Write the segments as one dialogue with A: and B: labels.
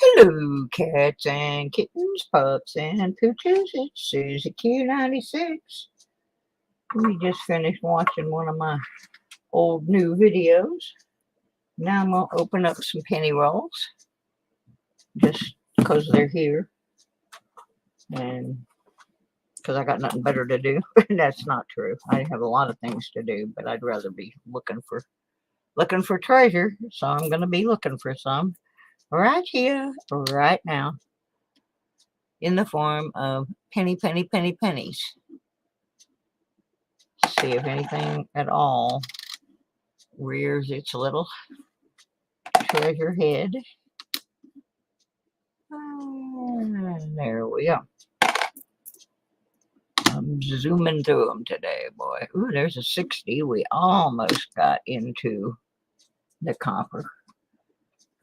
A: Hello, cats and kittens, pups and pooches. It's Susie Q96. We just finished watching one of my old new videos. Now I'm going to open up some penny rolls just because they're here and because I got nothing better to do. That's not true. I have a lot of things to do, but I'd rather be looking for treasure. So I'm going to be looking for some right here, right now, in the form of pennies. See if anything at all rears its little treasure head. There we go. I'm zooming through them today, boy. Ooh, there's a 60. We almost got into the copper.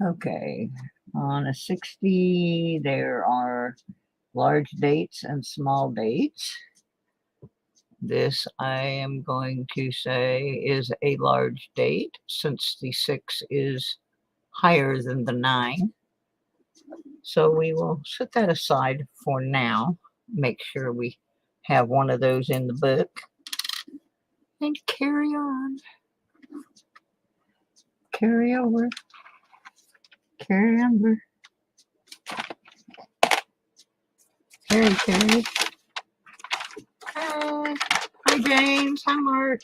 A: Okay, on a 60, there are large dates and small dates. This, I am going to say, is a large date since the 6 is higher than the 9. So we will set that aside for now. Make sure we have one of those in the book. And carry on. Carry over. Carry over. Carry. Hi. Hi, James. Hi, Mark.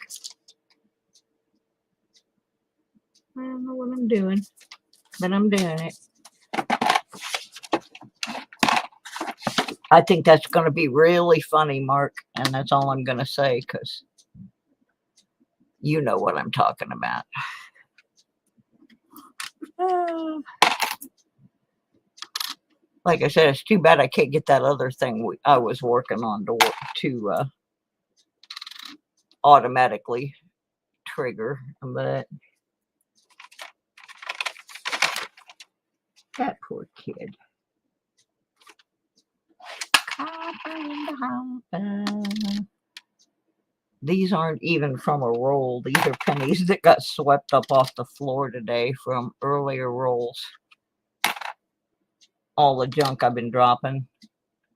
A: I don't know what I'm doing, but I'm doing it. I think that's going to be really funny, Mark, and that's all I'm going to say because you know what I'm talking about. Like I said, it's too bad I can't get that other thing I was working on to automatically trigger, but that poor kid. These aren't even from a roll. These are pennies that got swept up off the floor today from earlier rolls. All the junk I've been dropping.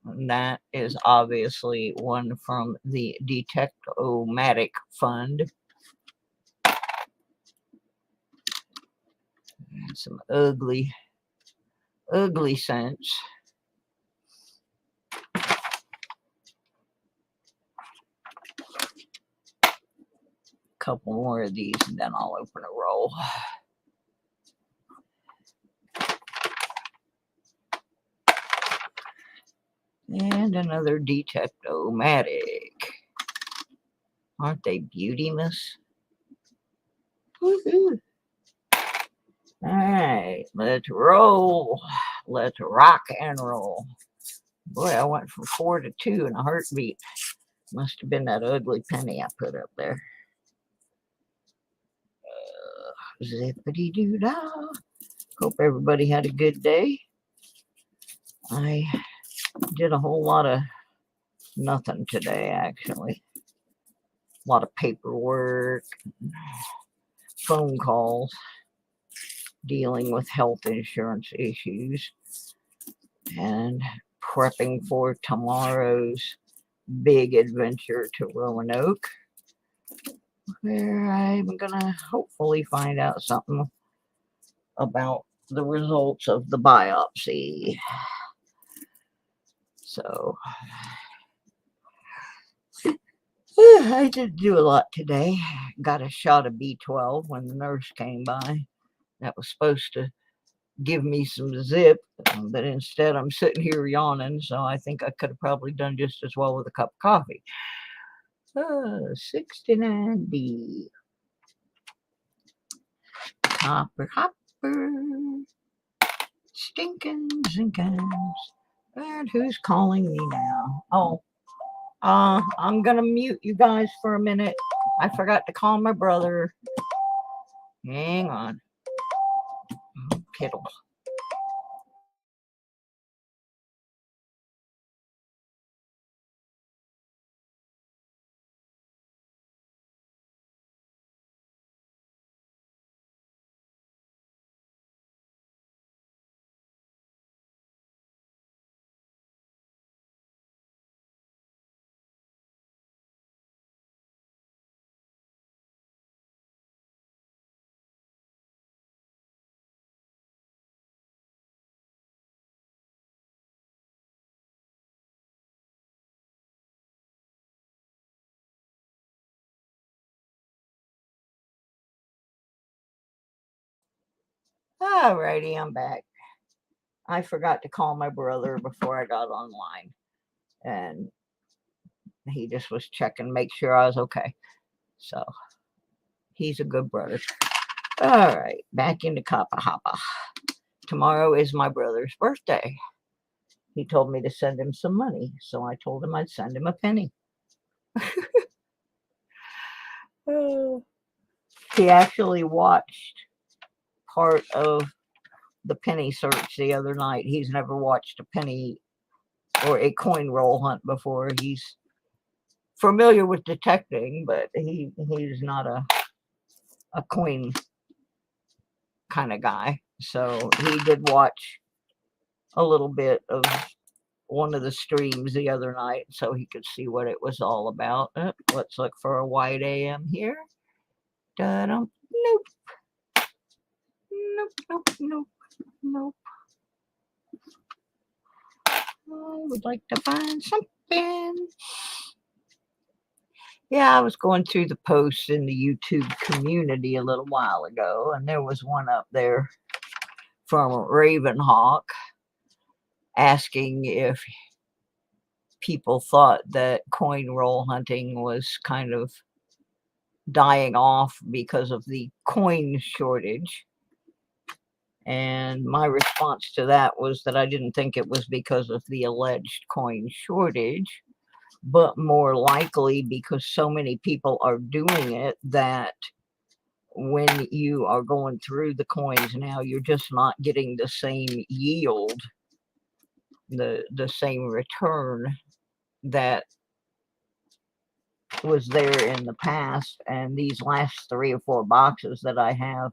A: And that is obviously one from the Detect-O-Matic fund. And some ugly cents. Couple more of these and then I'll open a roll. And another Detect-O-Matic. Aren't they beauty-mous? Woohoo! Alright, let's roll. Let's rock and roll. Boy, I went from 4 to 2 in a heartbeat. Must have been that ugly penny I put up there. Zippity-doo-dah. Hope everybody had a good day. I did a whole lot of nothing today, actually. A lot of paperwork, phone calls, dealing with health insurance issues, and prepping for tomorrow's big adventure to Roanoke, where I'm gonna hopefully find out something about the results of the biopsy. So I did do a lot today. Got a shot of B12 when the nurse came by. That was supposed to give me some zip, but instead I'm sitting here yawning, so I think I could have probably done just as well with a cup of coffee. 69B. Hopper. Stinking zinkins. And who's calling me now? Oh, I'm gonna mute you guys for a minute. I forgot to call my brother. Hang on. Kittle. Alrighty, I'm back. I forgot to call my brother before I got online, and he just was checking, make sure I was okay. So he's a good brother. All right, back into Kappa Hoppa. Tomorrow is my brother's birthday. He told me to send him some money, so I told him I'd send him a penny. He actually watched part of the penny search the other night. He's never watched a penny or a coin roll hunt before. He's familiar with detecting, but he's not a coin kind of guy. So he did watch a little bit of one of the streams the other night so he could see what it was all about. Let's look for a white AM here. Da-dum. Nope. Nope, nope, nope, nope. I would like to find something. Yeah, I was going through the posts in the YouTube community a little while ago, and there was one up there from Ravenhawk asking if people thought that coin roll hunting was kind of dying off because of the coin shortage. And my response to that was that I didn't think it was because of the alleged coin shortage, but more likely because so many people are doing it that when you are going through the coins now, you're just not getting the same yield, the same return that was there in the past. And these last 3 or 4 boxes that I have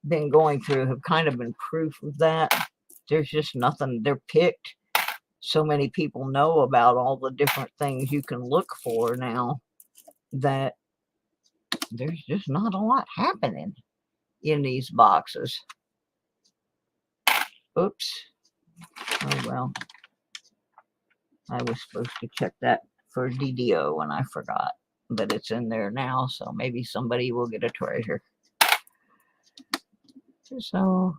A: been going through have kind of been proof of that. There's just nothing. They're picked. So many people know about all the different things you can look for now that there's just not a lot happening in these boxes. Oops. Oh well. I was supposed to check that for DDO and I forgot. But it's in there now, so maybe somebody will get a treasure. So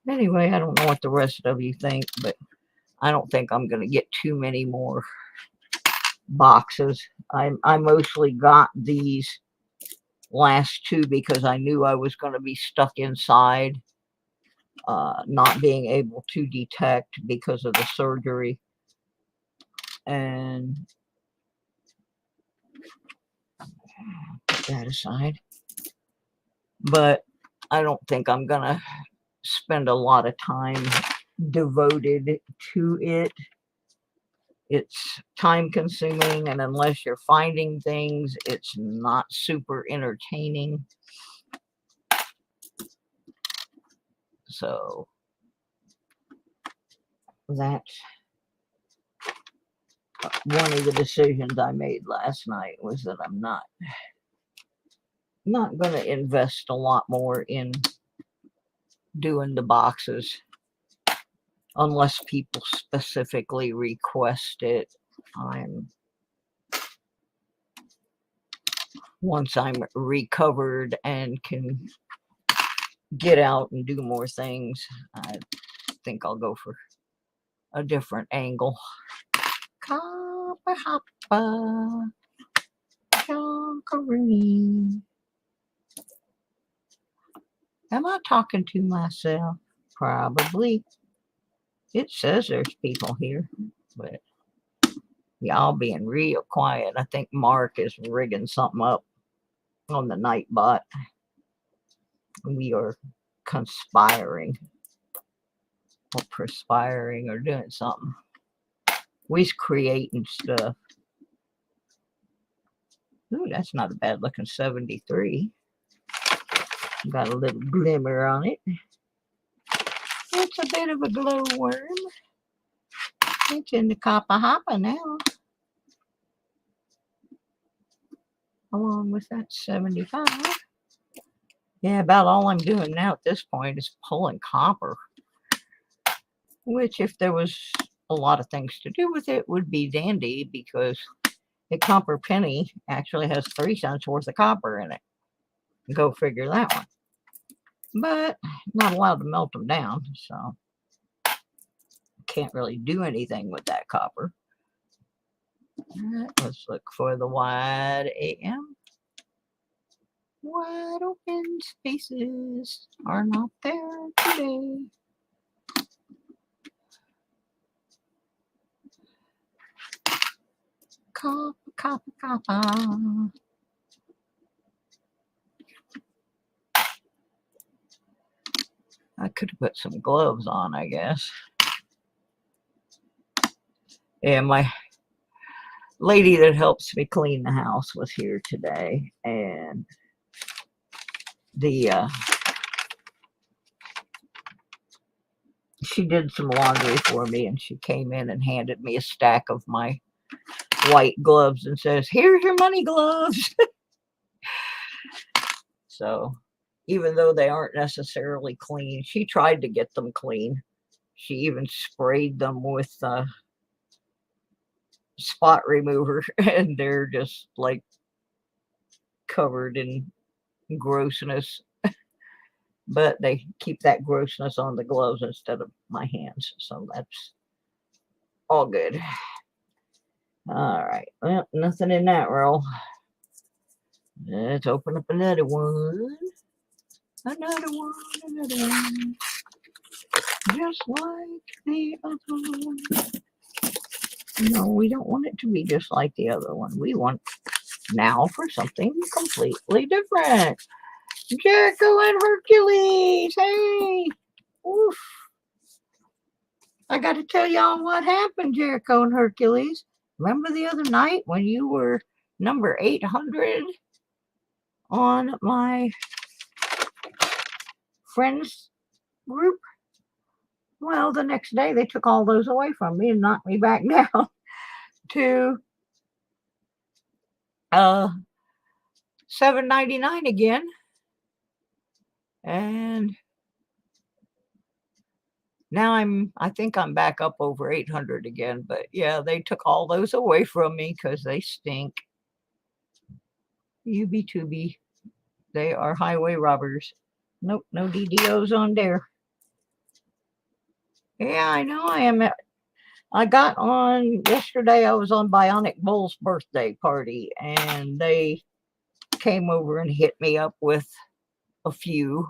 A: anyway, I don't know what the rest of you think, but I don't think I'm going to get too many more boxes. I mostly got these last 2 because I knew I was going to be stuck inside, not being able to detect because of the surgery. And put that aside. But I don't think I'm going to spend a lot of time devoted to it. It's time consuming, and unless you're finding things, it's not super entertaining. So that's one of the decisions I made last night, was that I'm not going to invest a lot more in doing the boxes unless people specifically request it. Once I'm recovered and can get out and do more things, I think I'll go for a different angle. Kappa hoppa, chonkaroo. Am I talking to myself? Probably. It says there's people here, but y'all being real quiet. I think Mark is rigging something up on the night bot. We are conspiring or perspiring or doing something. We's creating stuff. Ooh, that's not a bad looking 73. Got a little glimmer on it. It's a bit of a glowworm. It's in the Kappa Hoppa now. Along with that 75. Yeah, about all I'm doing now at this point is pulling copper. Which, if there was a lot of things to do with it, would be dandy, because a copper penny actually has 3 cents worth of copper in it. Go figure that one. but not allowed to melt them down, so can't really do anything with that copper. Alright, let's look for the wide AM. Wide open spaces are not there today. Copper, copper, copper. I could have put some gloves on, I guess. Yeah, my lady that helps me clean the house was here today, and she did some laundry for me, and she came in and handed me a stack of my white gloves and says, "Here's your money gloves." So even though they aren't necessarily clean, she tried to get them clean. She even sprayed them with spot remover, and they're just like covered in grossness. But they keep that grossness on the gloves instead of my hands, so that's all good. All right, well, nothing in that roll. Let's open up another one. Another one, another one. Just like the other one. No, we don't want it to be just like the other one. We want now for something completely different. Jericho and Hercules. Hey. Oof. I got to tell y'all what happened, Jericho and Hercules. Remember the other night when you were number 800 on my friends group? Well, the next day they took all those away from me and knocked me back down to $7.99 again. And now I think I'm back up over 800 again. But yeah, they took all those away from me because they stink. UB2B. They are highway robbers. Nope, no DDOs on there. Yeah, I know I am. I got on yesterday. I was on Bionic Bull's birthday party, and they came over and hit me up with a few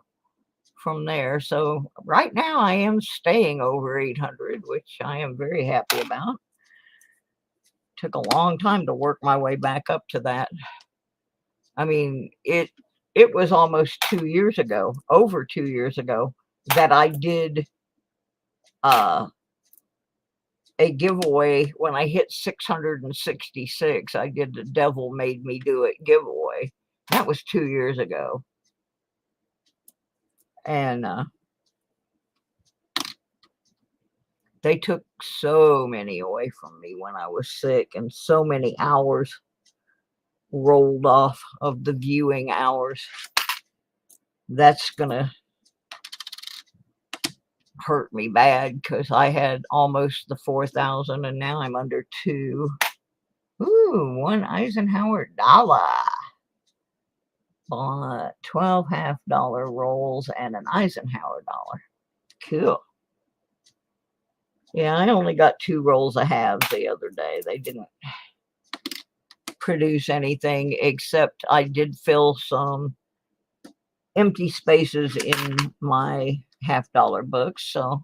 A: from there. So right now I am staying over 800, which I am very happy about. Took a long time to work my way back up to that. I mean, it was almost 2 years ago, over 2 years ago, that I did a giveaway when I hit 666. I did the Devil Made Me Do It giveaway. That was 2 years ago. And they took so many away from me when I was sick, and so many hours rolled off of the viewing hours. That's gonna hurt me bad because I had almost the 4,000 and now I'm under 2. Ooh, one Eisenhower dollar. Bought 12 half-dollar rolls and an Eisenhower dollar. Cool. Yeah, I only got 2 rolls of halves the other day. They didn't produce anything, except I did fill some empty spaces in my half-dollar books, so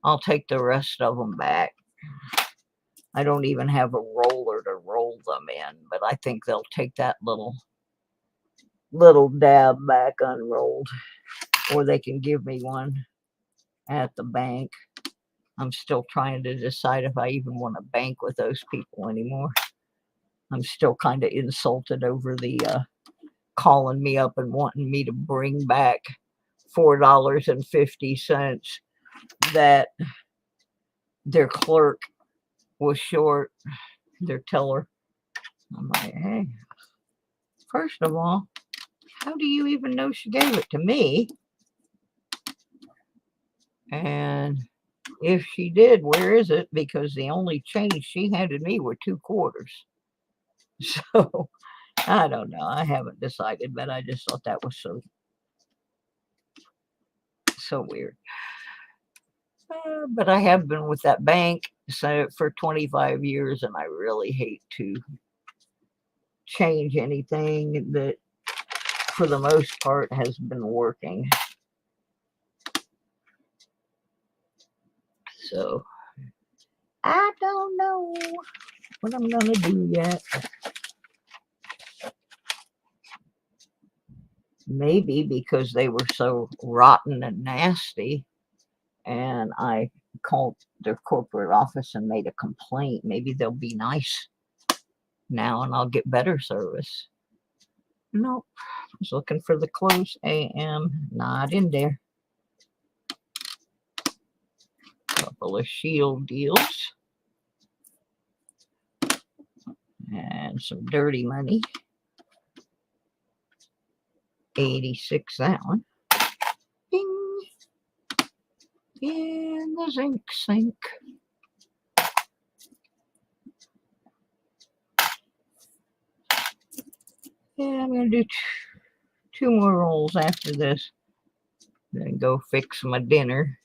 A: I'll take the rest of them back. I don't even have a roller to roll them in, but I think they'll take that little dab back unrolled, or they can give me one at the bank. I'm still trying to decide if I even want to bank with those people anymore. I'm still kind of insulted over the calling me up and wanting me to bring back $4.50 that their clerk was short, their teller. I'm like, hey, first of all, how do you even know she gave it to me? And if she did, where is it? Because the only change she handed me were 2 quarters. So I don't know. I haven't decided, but I just thought that was so So weird. But I have been with that bank for 25 years, and I really hate to change anything that, for the most part, has been working. So I don't know what I'm gonna do yet. Maybe because they were so rotten and nasty, and I called their corporate office and made a complaint. Maybe they'll be nice now and I'll get better service. Nope. I was looking for the close AM. Not in there. Couple of shield deals. And some dirty money. 86, that one. Bing. And the zinc sink. Yeah, I'm going to do two more rolls after this. Then go fix my dinner.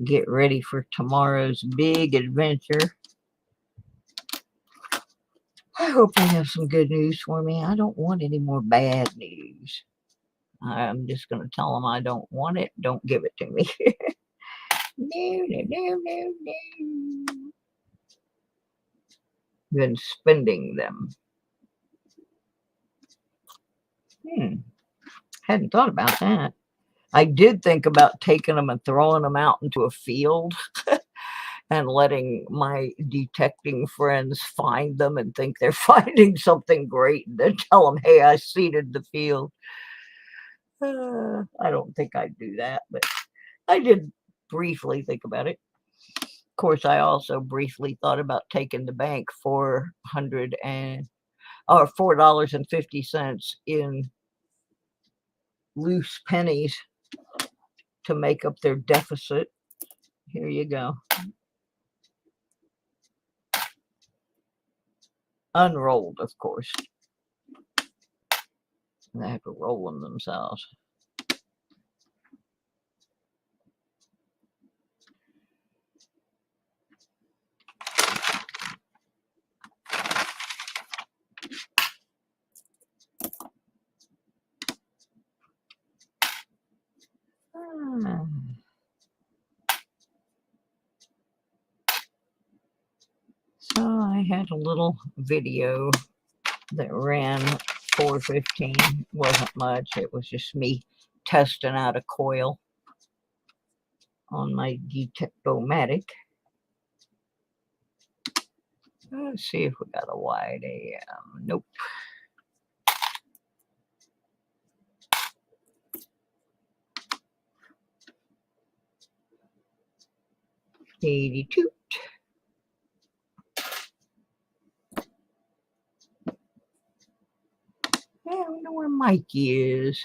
A: Get ready for tomorrow's big adventure. I hope they have some good news for me. I don't want any more bad news. I'm just going to tell them I don't want it. Don't give it to me. No. Been spending them. Hadn't thought about that. I did think about taking them and throwing them out into a field and letting my detecting friends find them and think they're finding something great, and then tell them, hey, I seeded the field. I don't think I'd do that, but I did briefly think about it. Of course, I also briefly thought about taking the bank $4.50 in loose pennies to make up their deficit. Here you go. Unrolled, of course. They have to roll them themselves. So I had a little video that ran 4:15. Wasn't much. It was just me testing out a coil on my Detectomatic. Let's see if we got a wide AM. Nope. $82. I don't know where Mikey is.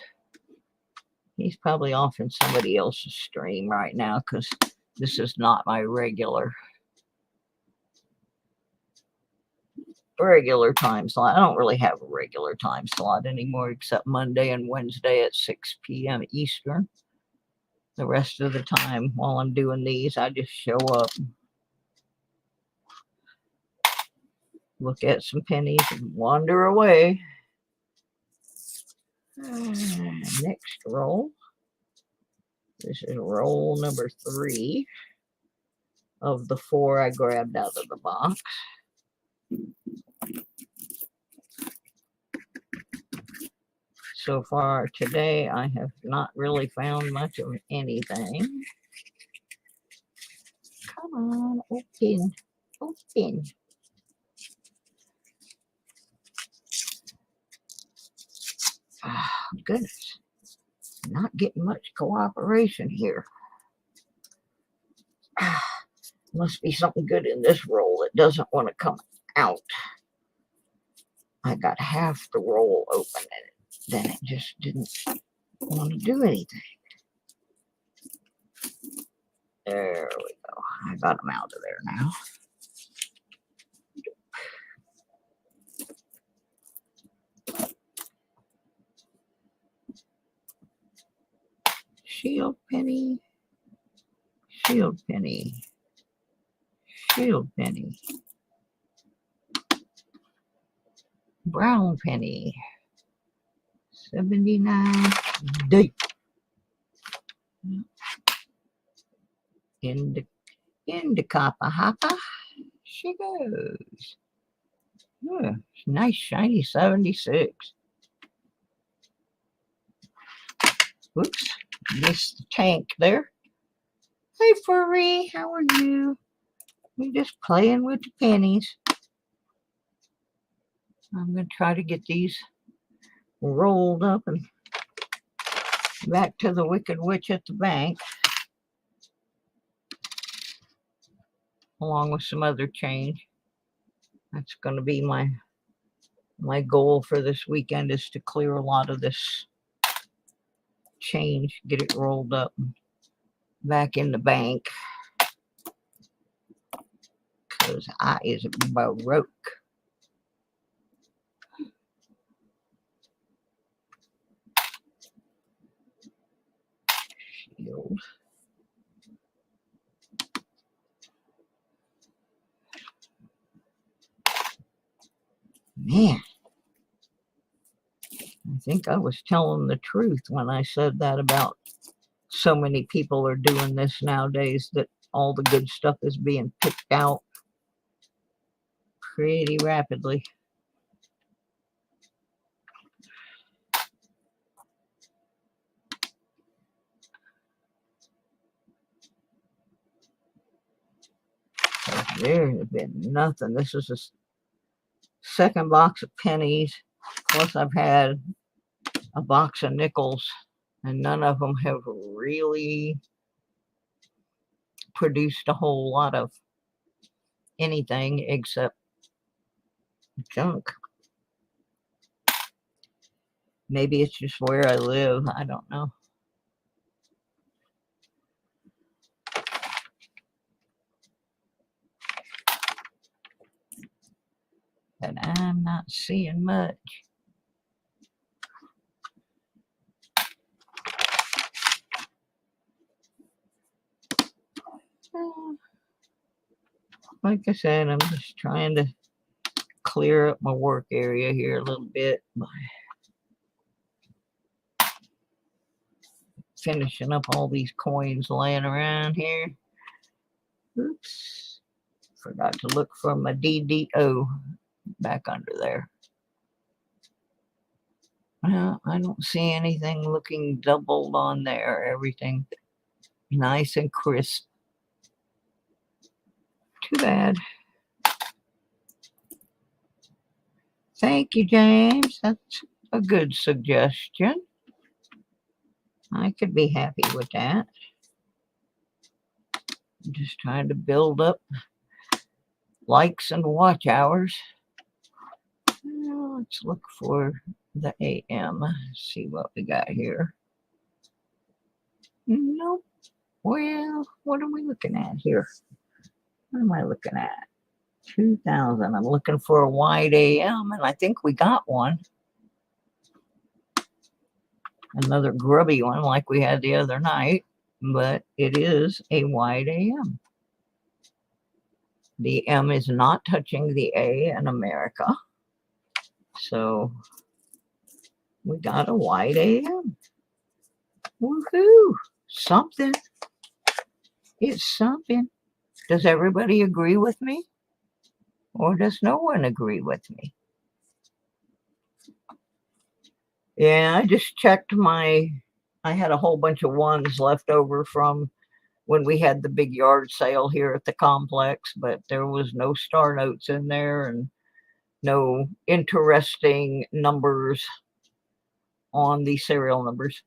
A: He's probably off in somebody else's stream right now because this is not my regular time slot. I don't really have a regular time slot anymore except Monday and Wednesday at 6 p.m. Eastern. The rest of the time while I'm doing these, I just show up, look at some pennies, and wander away. Next roll. This is roll number 3 of the 4 I grabbed out of the box. So far today, I have not really found much of anything. Come on, open. Oh, goodness. Not getting much cooperation here. Must be something good in this roll that doesn't want to come out. I got half the roll open and then it just didn't want to do anything. There we go. I got them out of there now. shield penny, shield penny, shield penny, brown penny, 79 deep. In the copper hopper she goes. Oh, nice shiny 76. Whoops, missed the tank there. Hey furry, how are you? We're just playing with the pennies. I'm going to try to get these rolled up and back to the Wicked Witch at the bank, along with some other change. That's going to be my goal for this weekend, is to clear a lot of this change, get it rolled up and back in the bank, because I is broke. Shield. Man, I think I was telling the truth when I said that about so many people are doing this nowadays, that all the good stuff is being picked out pretty rapidly. There's been nothing. This is the second box of pennies, plus I've had a box of nickels, and none of them have really produced a whole lot of anything except junk. Maybe it's just where I live. I don't know. But I'm not seeing much. Like I said, I'm just trying to clear up my work area here a little bit by finishing up all these coins laying around here. Oops, forgot to look for my DDO back under there. Well, I don't see anything looking doubled on there. Everything nice and crisp. Too bad. Thank you, James. That's a good suggestion. I could be happy with that. I'm just trying to build up likes and watch hours. Let's look for the AM. See what we got here. Nope. Well, what are we looking at here? What am I looking at? 2000. I'm looking for a wide AM, and I think we got one. Another grubby one like we had the other night, but it is a wide AM. The M is not touching the A in America, so we got a wide AM. Woohoo! Something. It's something. Does everybody agree with me? Or does no one agree with me? Yeah, I just checked I had a whole bunch of ones left over from when we had the big yard sale here at the complex, but there was no star notes in there and no interesting numbers on the serial numbers.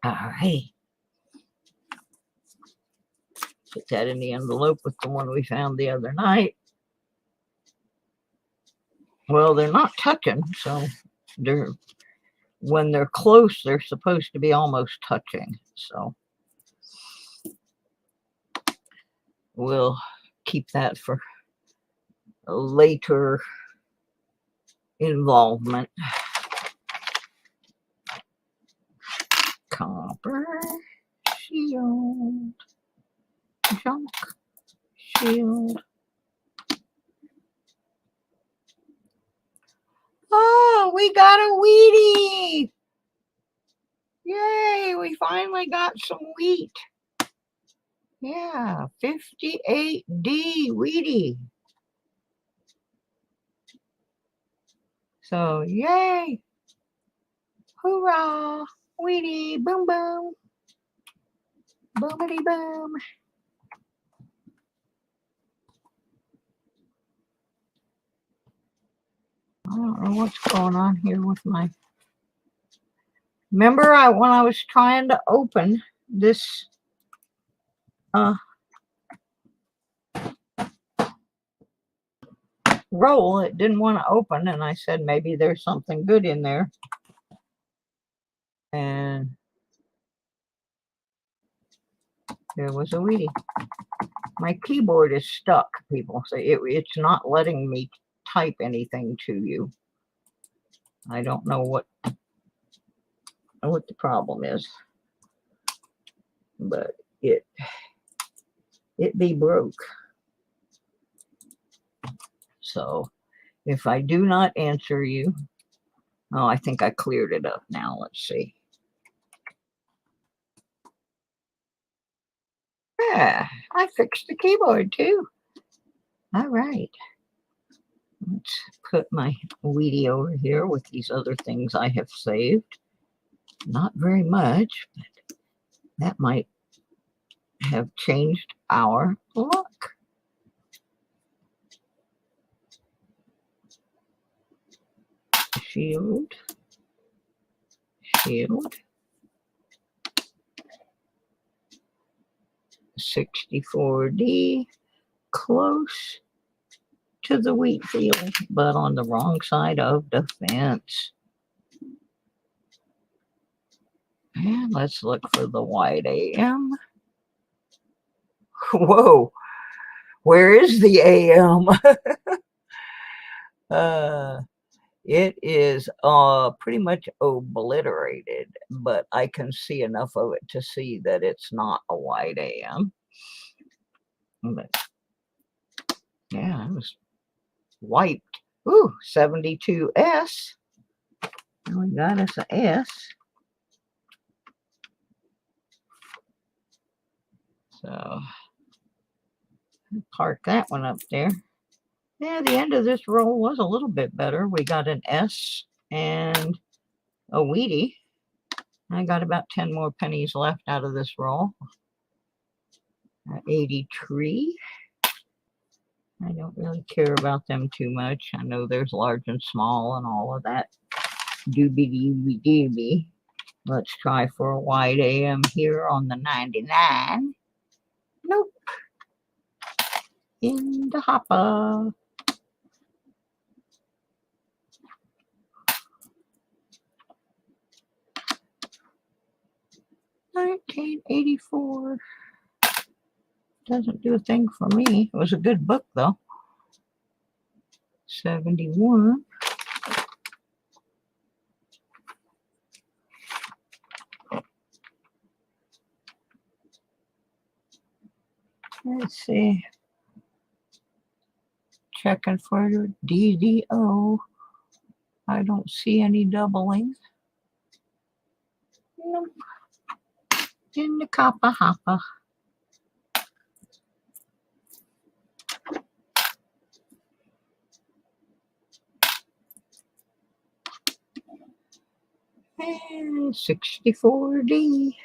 A: All right. Put that in the envelope with the one we found the other night. Well, they're not touching, so when they're close, they're supposed to be almost touching. So we'll keep that for later involvement. Copper shield, junk shield. Oh, we got a wheatie! Yay, we finally got some wheat. Yeah, 58D wheatie. So, yay! Hoorah! Wheatie, boom boom. Boomity boom. I don't know what's going on here with my... Remember when I was trying to open this roll, it didn't want to open, and I said maybe there's something good in there. And there was a wheatie. My keyboard is stuck, people say. It's not letting me type anything to you. I don't know what the problem is, but it be broke. So if I do not answer you, oh, I think I cleared it up now. Let's see. Yeah, I fixed the keyboard too. All right. Let's put my wheatie over here with these other things I have saved. Not very much, but that might have changed our luck. Shield. Shield. 64D. Close to the wheat field, but on the wrong side of the fence. And let's look for the white AM. Whoa, where is the AM? It is pretty much obliterated, but I can see enough of it to see that it's not a white AM. But yeah, it was wiped. Ooh, 72S. And we got us a S. So park that one up there. Yeah, the end of this roll was a little bit better. We got an S and a wheatie. I got about 10 more pennies left out of this roll. 83. I don't really care about them too much. I know there's large and small and all of that. Doobie. Let's try for a white AM here on the 99. Nope. In the hopper. $19.84. Doesn't do a thing for me. It was a good book though. 71. Let's see. Checking for your DDO. I don't see any doubling. Nope. In the copper hopper. And 64D.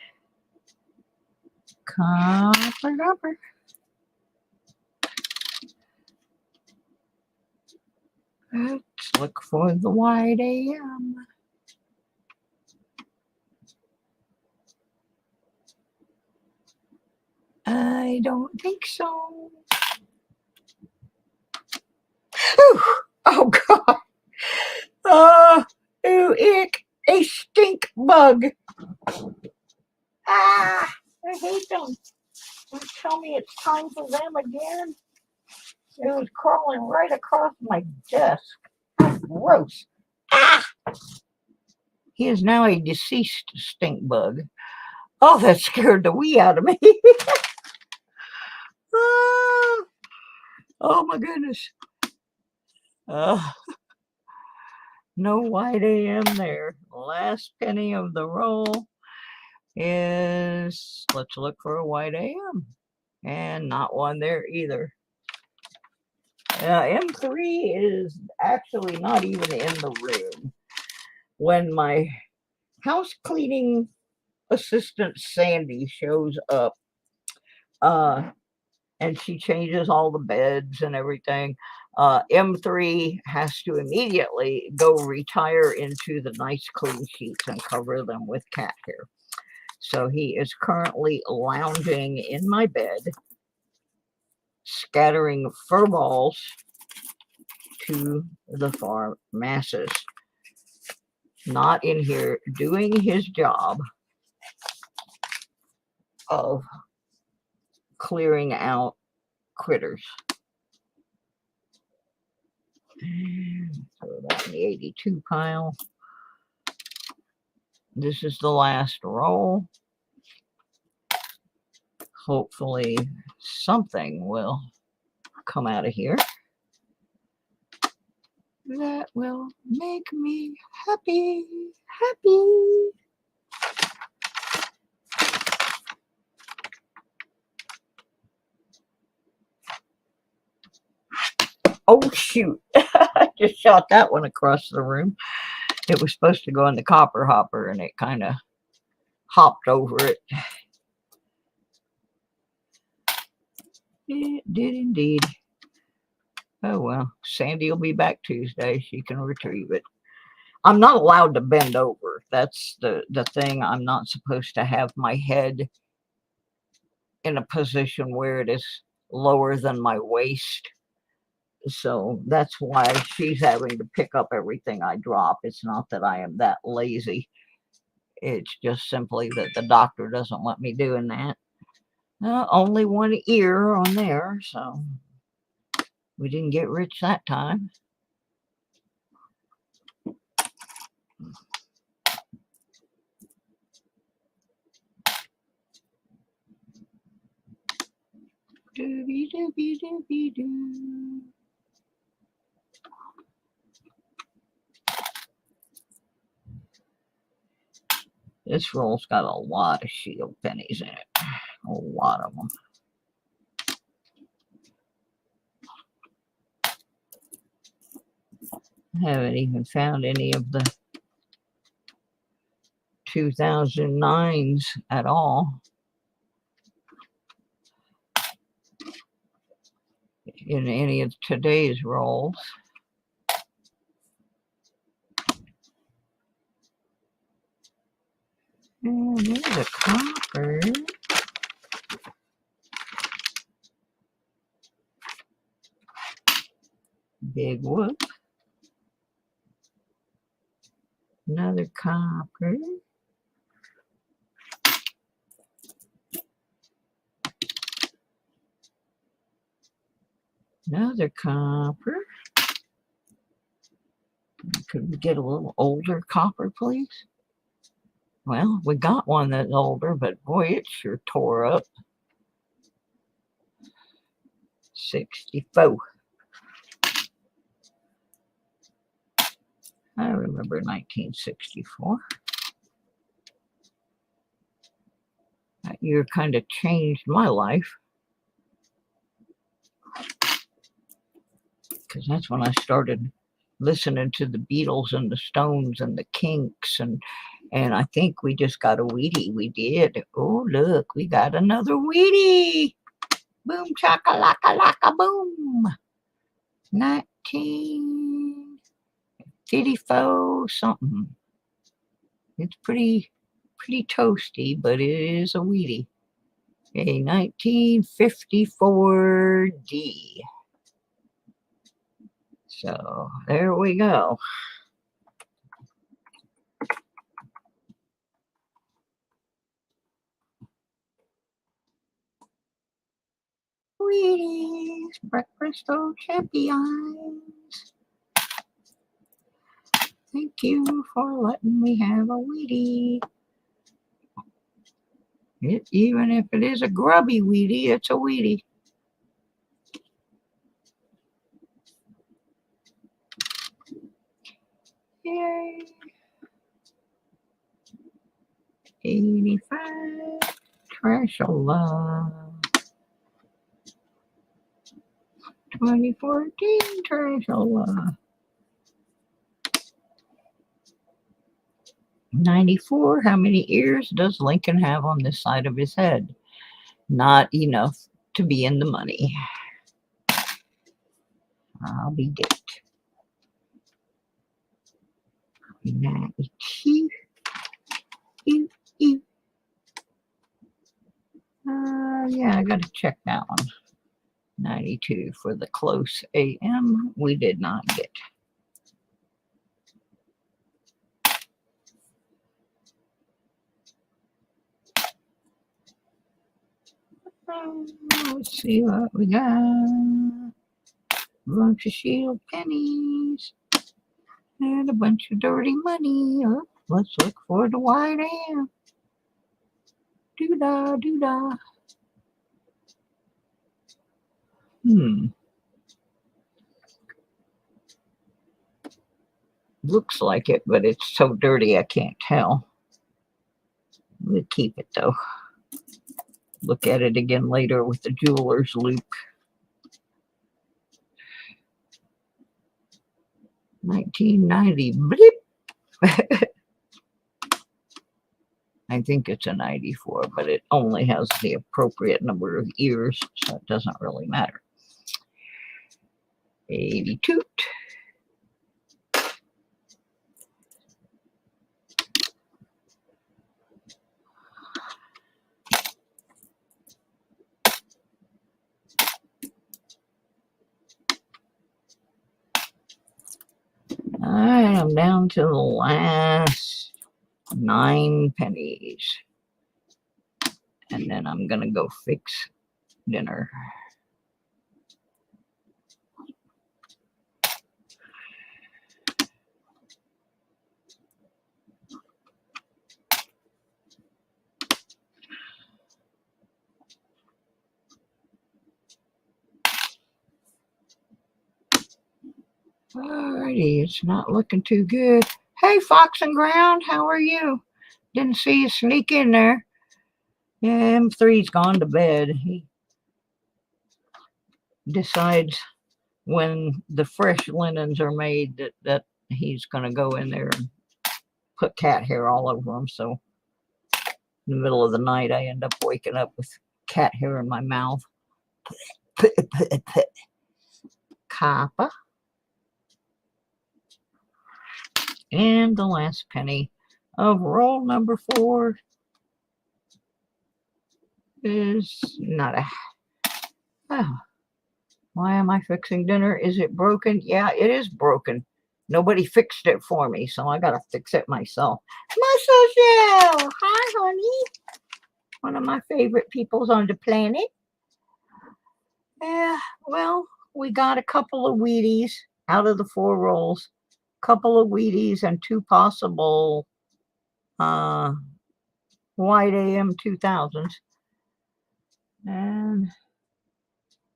A: Copper. Let's look for the white AM. I don't think so. Ooh, oh God. Ooh, ick. A stink bug. Ah, I hate them. Don't tell me it's time for them again. It was crawling right across my desk. Gross. Ah! He is now a deceased stink bug. Oh, that scared the wee out of me. Ah, oh my goodness. No white AM there. Last penny of the roll is, let's look for a white AM. And not one there either. M3 is actually not even in the room. When my house cleaning assistant Sandy shows up, and she changes all the beds and everything, M3 has to immediately go retire into the nice clean sheets and cover them with cat hair. So he is currently lounging in my bed, scattering fur balls to the far masses. Not in here doing his job of clearing out critters. Throw that in the 82 pile. This is the last roll. Hopefully something will come out of here that will make me happy. Oh shoot. I just shot that one across the room. It was supposed to go in the copper hopper and it kind of hopped over it. It did indeed. Oh well, Sandy will be back Tuesday. She can retrieve it. I'm not allowed to bend over. That's the thing. I'm not supposed to have my head in a position where it is lower than my waist. So that's why she's having to pick up everything I drop. It's not that I am that lazy. It's just simply that the doctor doesn't want me doing that. Only one ear on there, so we didn't get rich that time. Doobie doobie doobie doo. This roll's got a lot of shield pennies in it. A lot of them. I haven't even found any of the 2009s at all in any of today's rolls. And there's a copper. Big whoop. Another copper. Another copper. Could we get a little older copper, please? Well, we got one that's older, but boy, it sure tore up. 64. I remember 1964. That year kind of changed my life, because that's when I started listening to the Beatles and the Stones and the Kinks, and I think we just got a Wheatie. We did. Oh, look, we got another Wheatie. Boom, chaka-laka, laka, boom. 1954 something. It's pretty toasty, but it is a Wheatie. A 1954 D. So there we go. Wheaties. Breakfast of champions. Thank you for letting me have a Wheatie. Even if it is a grubby Wheatie, it's a Wheatie. Yay. 85. Trashola. 2014 Trashola. 94. How many ears does Lincoln have on this side of his head? Not enough to be in the money. I'll be dead. 92. Yeah, I gotta check that one. 92 for the close AM. We did not get. Let's see what we got. A bunch of shield pennies and a bunch of dirty money. Oh, let's look for the white AM. Doo-dah, doo-dah. Looks like it, but it's so dirty I can't tell. We'll keep it though. Look at it again later with the jeweler's loop. 1990. Bleep. I think it's a 94, but it only has the appropriate number of ears, so it doesn't really matter. 82. Alright, I'm down to the last 9 pennies. And then I'm going to go fix dinner. Alrighty, it's not looking too good. Hey, Fox and Ground, how are you? Didn't see you sneak in there. Yeah, M3's gone to bed. He decides when the fresh linens are made that he's going to go in there and put cat hair all over them. So in the middle of the night, I end up waking up with cat hair in my mouth. Kappa. And the last penny of roll number 4 is nada. Oh, why am I fixing dinner? Is it broken? Yeah, it is broken. Nobody fixed it for me, so I gotta fix it myself. Muscle Shell! Hi, honey. One of my favorite peoples on the planet. Yeah, well, we got a couple of Wheaties out of the 4 rolls. Couple of Wheaties and 2 possible white AM 2000s. And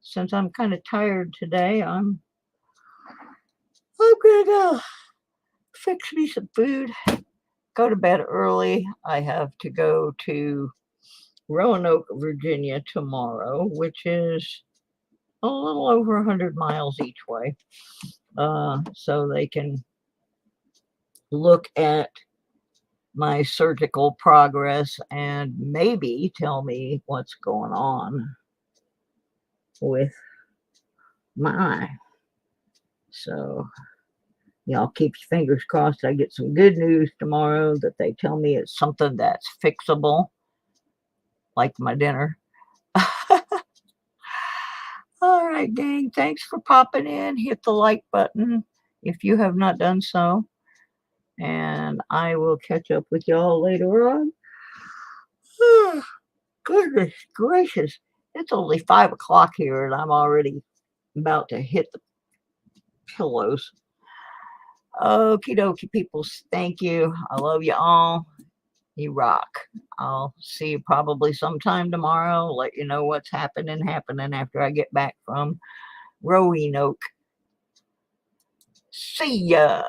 A: since I'm kind of tired today, I'm gonna go fix me some food, go to bed early. I have to go to Roanoke, Virginia tomorrow, which is a little over 100 miles each way. So they can look at my surgical progress and maybe tell me what's going on with my eye. So y'all keep your fingers crossed I get some good news tomorrow, that they tell me it's something that's fixable, like my dinner. All right, gang, thanks for popping in. Hit the like button if you have not done so. And I will catch up with y'all later on. Goodness gracious. It's only 5 o'clock here and I'm already about to hit the pillows. Okie dokie, peoples. Thank you. I love you all. You rock. I'll see you probably sometime tomorrow. Let you know what's happening after I get back from Rollin. See ya.